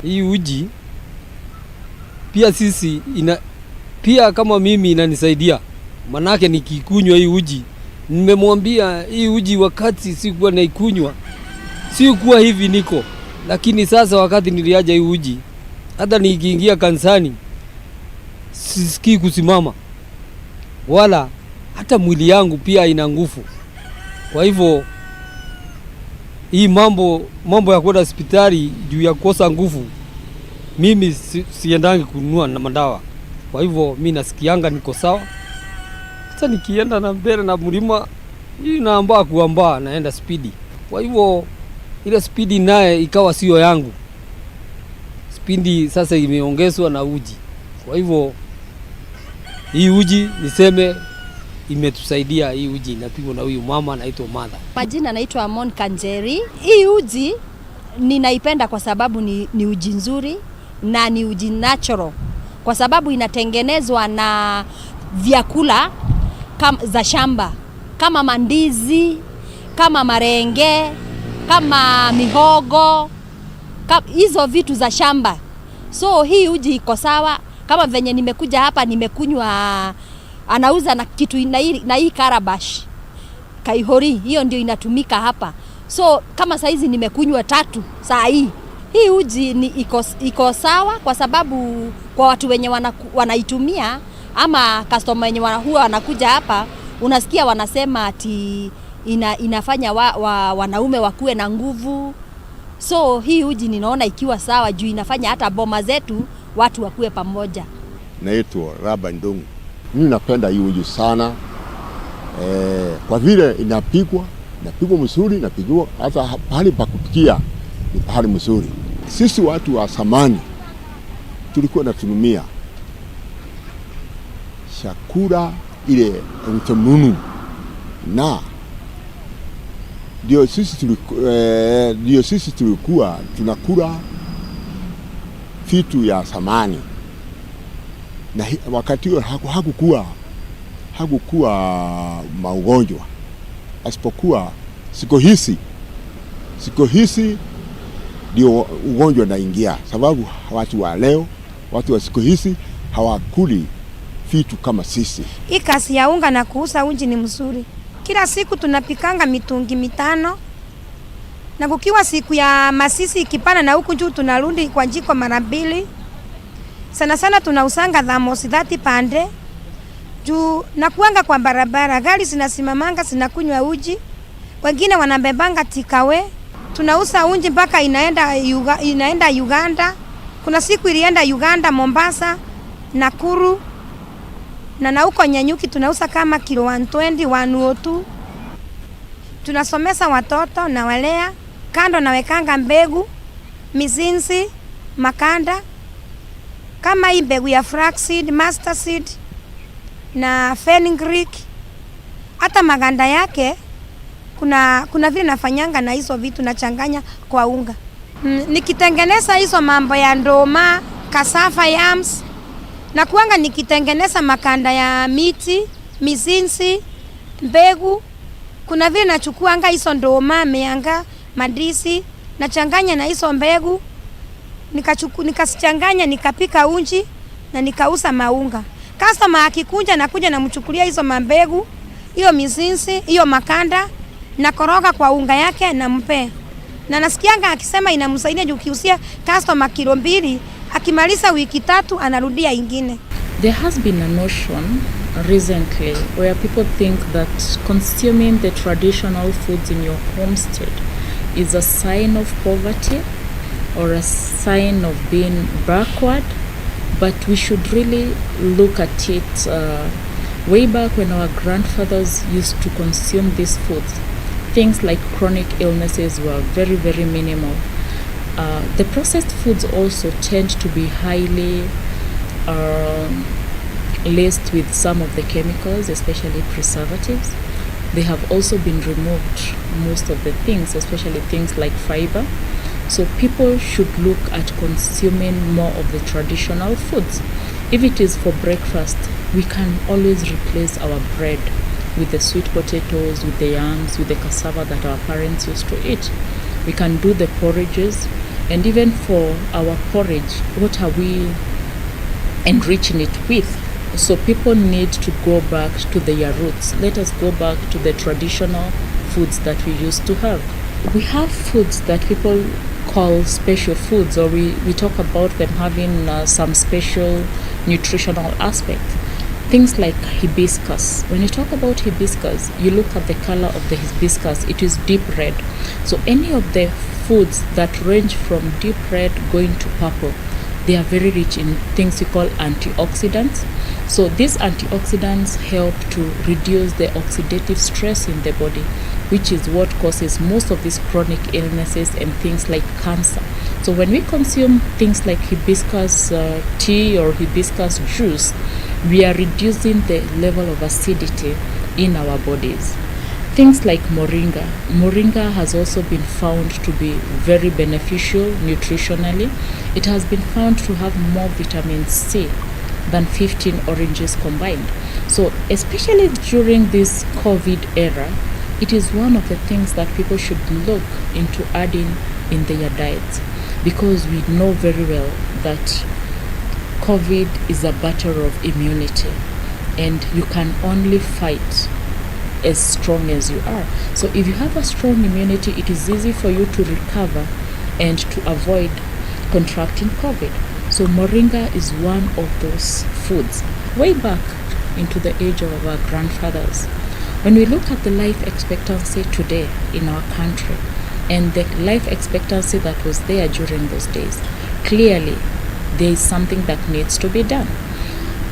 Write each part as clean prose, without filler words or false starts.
Hii uji pia sisi pia kama mimi inanisaidia, manake nikikunywa hii uji, nimemwambia hii uji wakati sikuwa naikunywa sikuwa hivi niko, lakini sasa wakati niliaja hii uji, hata nikiingia kanisani sisikii kusimama, wala hata mwili yangu pia ina nguvu. Kwa hivyo hii mambo ya kwenda hospitali juu ya kukosa nguvu, mimi siendangi kununua na madawa. Kwa hivyo mimi nasikianga niko sawa. Sasa nikienda na mbele na mlima hii naambaa naenda spidi. Kwa hivyo ile spidi naye ikawa sio yangu. Spidi sasa imeongezwa na uji. Kwa hivyo hii uji niseme imetusaidia. Hii uji inapigwa na huyu mama anaitwa Mother. Majina naitwa Amon Kanjeri. Hii uji ninaipenda kwa sababu ni uji nzuri na ni uji natural, kwa sababu inatengenezwa na vyakula za shamba kama mandizi, kama marenge, kama mihogo, hizo vitu za shamba. So hii uji iko sawa. Kama venye nimekuja hapa nimekunywa, anauza na kitu na hii karabash kaihori, hiyo ndio inatumika hapa. So kama saizi nimekunywa 3 saa hii. Hii uji iko sawa kwa sababu kwa watu wenye wanaitumia ama customer wenye huwa wanakuja hapa, unasikia wanasema ati inafanya wanaume wakuwe na nguvu. So hii uji ninaona ikiwa sawa juu inafanya hata boma zetu watu wakuwe pamoja. Naitwa Raba Ndungu. Mimi napenda hii uji sana. Kwa vile inapigwa mzuri, inapigwa hata pahali pa kupikia ni pahali mzuri. Sisi watu wa zamani tulikuwa tunatumia chakula ile utamunu, na ndio sisi tulikuwa tunakula vitu ya zamani, na wakati huo hakukuwa maugonjwa, asipokuwa siko hizi ndio ugonjwa naingia, sababu watu wa leo, watu wa siku hizi hawakuli vitu kama sisi. Hii kazi ya unga na kuuza uji ni mzuri. Kila siku tunapikanga mitungi 5, na kukiwa siku ya masisi ikipana na huku juu tunarudi kwa jiko mara 2. Sana sana tunausanga thamos 30 pande juu na kuanga kwa barabara, gari zinasimamanga zinakunywa uji, wengine wanabebanga tikawe. Tunauza uji mpaka inaenda Uganda. Kuna siku ilienda Uganda, Mombasa, Nakuru, na huko Nyanyuki tunauza kama kilo 120, 102. Tunasomesa watoto na walea. Kando na wekanga mbegu, mizinzi, makanda, kama hii mbegu ya flaxseed, mustard seed na fenugreek. Hata maganda yake kuna vile nafanyanga na hizo vitu nachanganya kwa unga. Nikitengeneza hizo mambo ya ndoma, cassava yams, na kuanga nikitengeneza makanda ya miti, mizinzi, mbegu. Kuna vile nachukuanga hizo ndoma, meanga, madisi, nachanganya na hizo mbegu, nikasichanganya, nikapika uji na nikauza maunga. Customer akikunja nakuja namchukulia hizo mambegu, hiyo mizinzi, hiyo makanda, na koroga kwa unga yake na mpe. Na nasikianga akisema inamsaidia juu kiusia customer kilo 2, akimaliza wiki 3 anarudia ingine. There has been a notion recently where people think that consuming the traditional foods in your homestead is a sign of poverty or a sign of being backward, but we should really look at it way back when our grandfathers used to consume these foods. Things like chronic illnesses were very, very minimal. The processed foods also tend to be highly laced with some of the chemicals, especially preservatives. They have also been removed, most of the things, especially things like fiber. So people should look at consuming more of the traditional foods. If it is for breakfast, we can always replace our bread with the sweet potatoes, with the yams, with the cassava that our parents used to eat. We can do the porridges And even for our porridge, what are we enriching it with? So people need to go back to their roots. Let us go back to the traditional foods that we used to have. We have foods that people call special foods, or we talk about them having some special nutritional aspect. Things like hibiscus. When you talk about hibiscus, you look at the color of the hibiscus, it is deep red. So any of the foods that range from deep red going to purple, they are very rich in things we call antioxidants. So these antioxidants help to reduce the oxidative stress in the body, which is what causes most of these chronic illnesses and things like cancer. So when we consume things like hibiscus tea or hibiscus juice, we are reducing the level of acidity in our bodies. Things like moringa. Moringa has also been found to be very beneficial nutritionally. It has been found to have more vitamin C than 15 oranges combined. So especially during this COVID era, it is one of the things that people should look into adding in their diets, because we know very well that COVID is a battle of immunity, and you can only fight as strong as you are. So if you have a strong immunity, it is easy for you to recover and to avoid contracting COVID. So moringa is one of those foods. Way back into the age of our grandfathers, when we look at the life expectancy today in our country and the life expectancy that was there during those days, clearly there is something that needs to be done.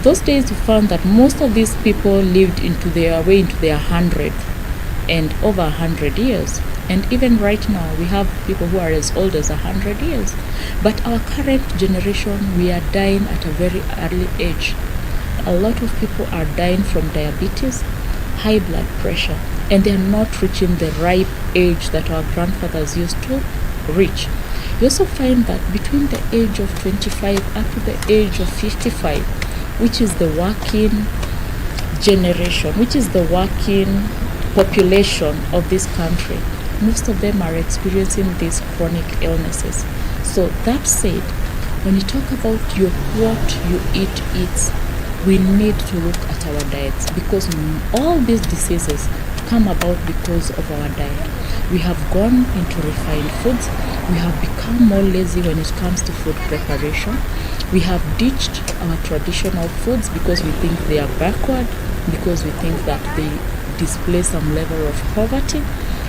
Those days we found that most of these people lived into their 100th and over 100 years. And even right now, we have people who are as old as 100 years. But our current generation, we are dying at a very early age. A lot of people are dying from diabetes, high blood pressure, and they are not reaching the ripe age that our grandfathers used to reach. You also find that between the age of 25 up to the age of 55, which is the working generation, which is the working population of this country, most of them are experiencing these chronic illnesses. So that said, when you talk about what you eat, we need to look at our diets, because all these diseases come about because of our diet. We have gone into refined foods. We have become more lazy when it comes to food preparation. We have ditched our traditional foods because we think they are backward, because we think that they display some level of poverty,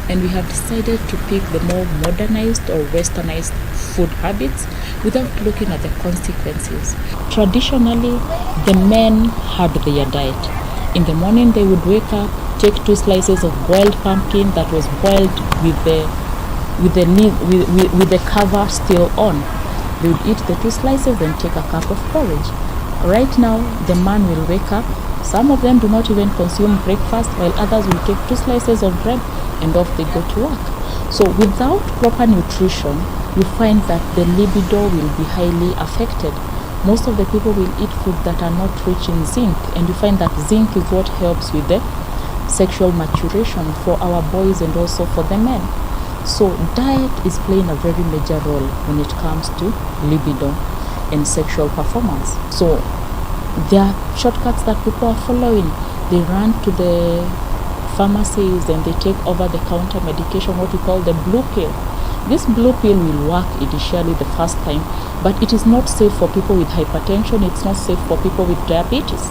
and we have decided to pick the more modernized or westernized food habits without looking at the consequences. Traditionally, the men had their diet. In the morning they would wake up, take 2 slices of boiled pumpkin that was boiled with the cover still on. They would eat the 2 slices and take a cup of porridge. Right now, the man will wake up. Some of them do not even consume breakfast, while others will take 2 slices of bread and off they go to work. So without proper nutrition, you find that the libido will be highly affected. Most of the people will eat food that are not rich in zinc, and you find that zinc is what helps with the sexual maturation for our boys and also for the men. So diet is playing a very major role when it comes to libido and sexual performance. So there are shortcuts that people are following. They run to the pharmacies and they take over-the-counter medication, what we call the blue pill. This blue pill will work initially the first time, but it is not safe for people with hypertension. It's not safe for people with diabetes.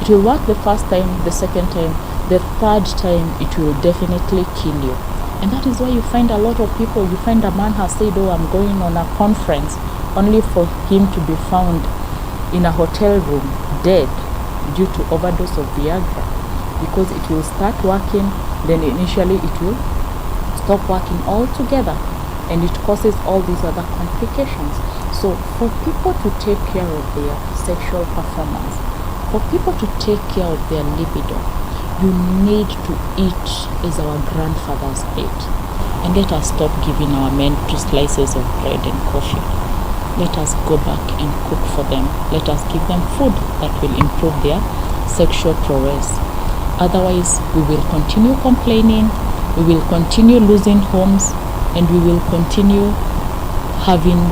It will work the first time, the second time, the third time it will definitely kill you. And that is why you find a lot of people, you find a man has said, oh, I'm going on a conference, only for him to be found in a hotel room dead due to overdose of Viagra, because it will start working, then initially it will stop working altogether, and it causes all these other complications. So for people to take care of their sexual performance, for people to take care of their libido, you need to eat as our grandfathers ate. And let us stop giving our men 2 slices of bread and coffee. Let us go back and cook for them. Let us give them food that will improve their sexual prowess. Otherwise, we will continue complaining, we will continue losing homes, and we will continue having